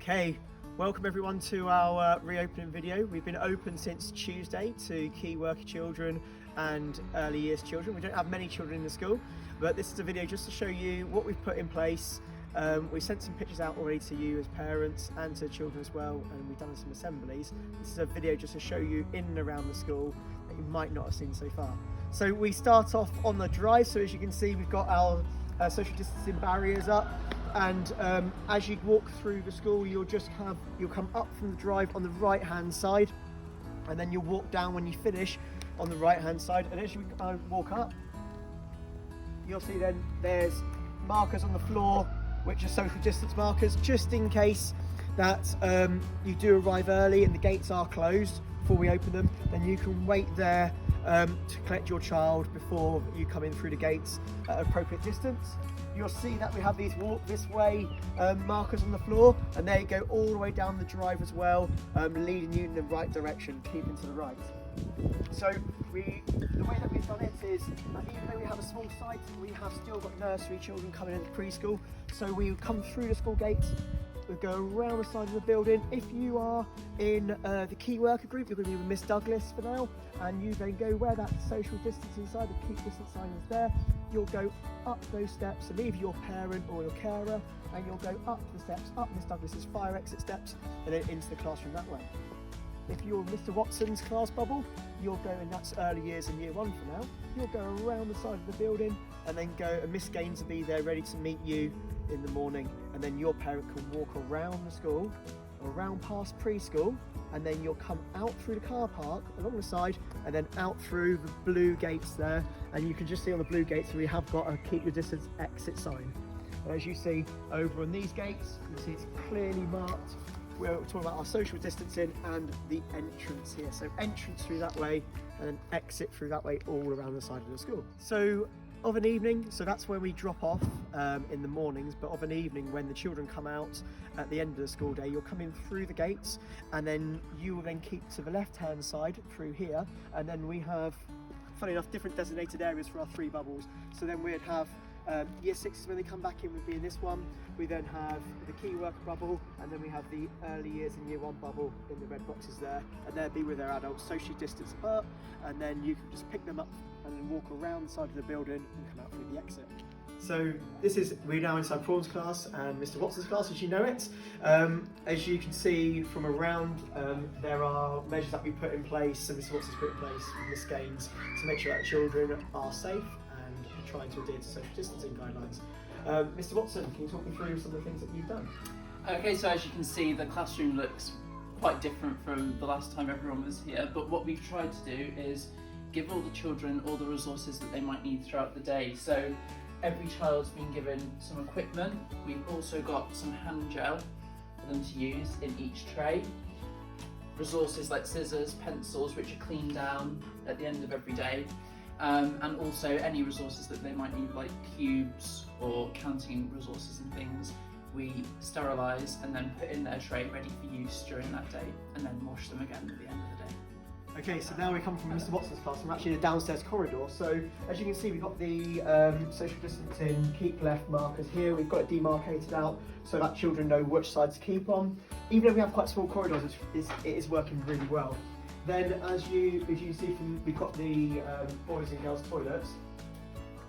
Okay, welcome everyone to our reopening video. We've been open since Tuesday to key worker children and early years children. We don't have many children in the school, but this is a video just to show you what we've put in place. We sent some pictures out already to you as parents and to children as well, and we've done some assemblies. This is a video just to show you in and around the school that you might not have seen so far. So we start off on the drive, so as you can see we've got our social distancing barriers up, and as you walk through the school you'll come up from the drive on the right hand side, and then you'll walk down when you finish on the right hand side, and as you walk up you'll see then there's markers on the floor which are social distance markers, just in case that you do arrive early and the gates are closed before we open them, then you can wait there to collect your child before you come in through the gates at appropriate distance. You'll see that we have these walk this way markers on the floor, and they go all the way down the drive as well, leading you in the right direction, keeping to the right. So the way that we've done it is, even though we have a small site, we have still got nursery children coming into preschool. So we come through the school gates, we go around the side of the building. If you are in the key worker group, you're going to be with Miss Douglas for now, and you then go where that social distancing sign, the keep distance sign is there. You'll go up those steps and leave your parent or your carer, and you'll go up the steps, up Miss Douglas's fire exit steps, and then into the classroom that way. If you're Mr. Watson's class bubble, you'll go, and that's early years in year one for now, you'll go around the side of the building and then go, and Miss Gaines will be there ready to meet you in the morning, and then your parent can walk around the school, around past preschool, and then you'll come out through the car park along the side and then out through the blue gates there, and you can just see on the blue gates we have got a keep your distance exit sign. And as you see over on these gates, you can see it's clearly marked. We're talking about our social distancing and the entrance here. So entrance through that way and then exit through that way all around the side of the school. So of an evening, so that's where we drop off in the mornings, but of an evening when the children come out at the end of the school day, you'll come in through the gates, and then you will then keep to the left hand side through here, and then we have, funny enough, different designated areas for our three bubbles. So then we'd have year sixes when they come back in would be in this one. We then have the key worker bubble, and then we have the early years in year one bubble in the red boxes there, and they'll be with their adults socially distanced apart, and then you can just pick them up and then walk around the side of the building and come out through the exit. So we're now inside Prawn's class and Mr. Watson's class, as you know it. As you can see from around, there are measures that we put in place, and Mr. Watson's put in place with Miss Gaines to make sure that children are safe and trying to adhere to social distancing guidelines. Mr. Watson, can you talk me through some of the things that you've done? Okay, so as you can see, the classroom looks quite different from the last time everyone was here, but what we've tried to do is give all the children all the resources that they might need throughout the day. So every child's been given some equipment. We've also got some hand gel for them to use in each tray. Resources like scissors, pencils, which are cleaned down at the end of every day. And also any resources that they might need, like cubes or counting resources and things, we sterilise and then put in their tray ready for use during that day, and then wash them again at the end of the day. Okay, so now we come from Mr. Watson's class. We're actually in the downstairs corridor. So as you can see, we've got the social distancing keep left markers here. We've got it demarcated out so that children know which side to keep on. Even though we have quite small corridors, it is working really well. Then as you see, we've got the boys and girls toilets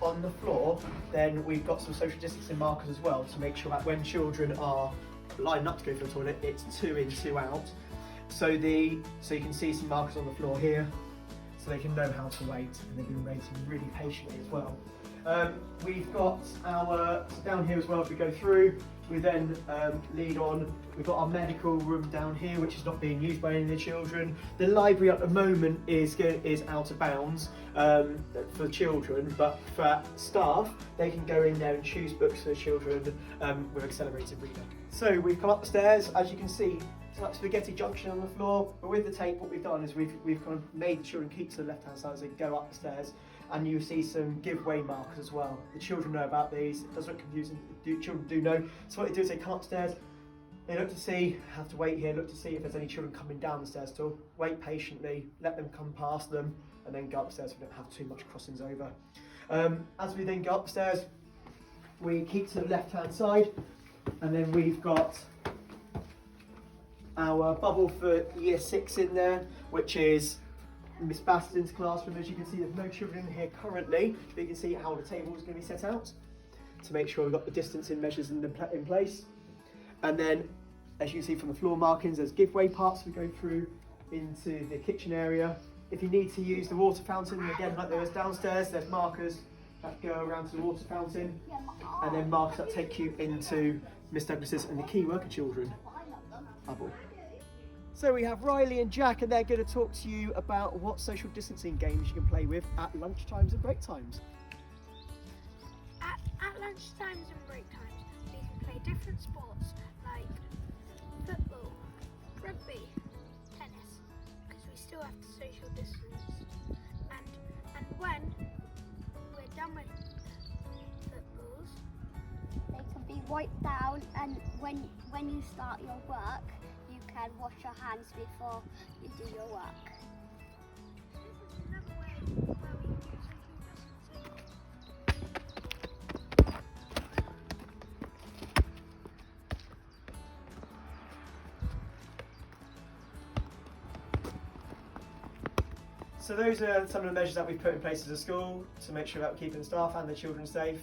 on the floor. Then we've got some social distancing markers as well to make sure that when children are lining up to go to the toilet, it's 2 in, 2 out. So you can see some markers on the floor here, so they can know how to wait, and they've been waiting really patiently as well. We've got our, so down here as well as we go through, we then lead on. We've got our medical room down here, which is not being used by any of the children. The library at the moment is out of bounds for children, but for staff, they can go in there and choose books for the children with accelerated reading. So we've come up the stairs, as you can see. So that spaghetti junction on the floor, but with the tape what we've done is we've kind of made the children keep to the left hand side as they go up the stairs, and you see some giveaway markers as well. The children know about these, it does look confusing, children do know. So what they do is they come upstairs, they look to see, have to wait here, look to see if there's any children coming down the stairs still, wait patiently, let them come past them, and then go upstairs so we don't have too much crossings over. As we then go upstairs, we keep to the left hand side, and then we've got our bubble for year 6 in there, which is Miss Baston's classroom. As you can see, there's no children in here currently, but you can see how the table is going to be set out to make sure we've got the distancing measures in place. And then, as you can see from the floor markings, there's giveaway parts we go through into the kitchen area. If you need to use the water fountain, again, like there was downstairs, there's markers that go around to the water fountain, and then markers that take you into Miss Douglas's and the Key Worker Children bubble. So we have Riley and Jack, and they're going to talk to you about what social distancing games you can play with at lunch times and break times. At lunch times and break times, we can play different sports like football, rugby, tennis, because we still have to social distance. And when we're done with footballs, they can be wiped down, and when you start your work, you can wash your hands before you do your work. this is another way where we can do social distancing. So those are some of the measures that we've put in place as a school to make sure that we're keeping the staff and the children safe.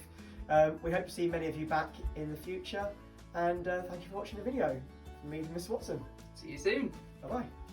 We hope to see many of you back in the future, and thank you for watching the video. From me and Miss Watson. See you soon. Bye bye.